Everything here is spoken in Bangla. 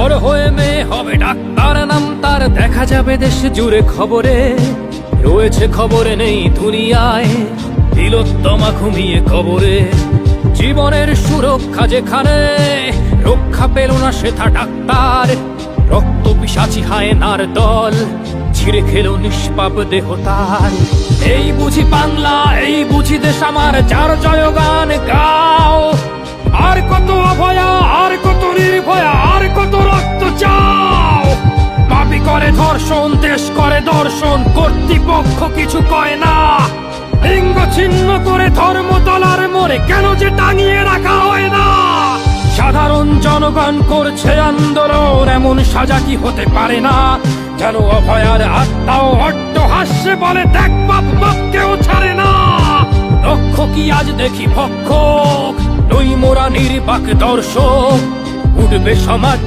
বড় হয়ে মেয়ে হবে ডাক্তার, নাম তার দেখা যাবে দেশ জুড়ে খবরে। রয়েছে খবরে নেই দুনিয়ায়, তিলোত্তমা ঘুমিয়ে কবরে। জীবনের সুরক্ষা যেখানে, রক্ষা পেল না সেথা ডাক্তার। রক্ত পিশাচি হায়নার দল, ছিঁড়ে খেলো নিষ্পাপ দেহ তার। এই বুঝি বাংলা, এই বুঝি দেশ আমার, যার জয়গান গাও। আর কত অভয়া, আর কত নির্ভয়া, আর কত রক্ত চাও। পাপী করে ধর্ষণ, দেশ করে দর্শন, কর্তৃপক্ষ কিছু কয় না। লিঙ্গ ছিন্ন করে ধর্ম তলার মোড়ে কেন যে টাঙিয়ে রাখা হয় না। সাধারণ জনগণ করছে আন্দোলন, এমন সাজা কি হতে পারে না। যেন অভয়ার আত্মাও অট্টহাস্যে বলে, দেখ বাপ বাপকেও ছাড়ে না। লক্ষ্য কি আজ দেখি ভক্ষক, নই মোরা নির্বাক দর্শক। উঠবে সমাজ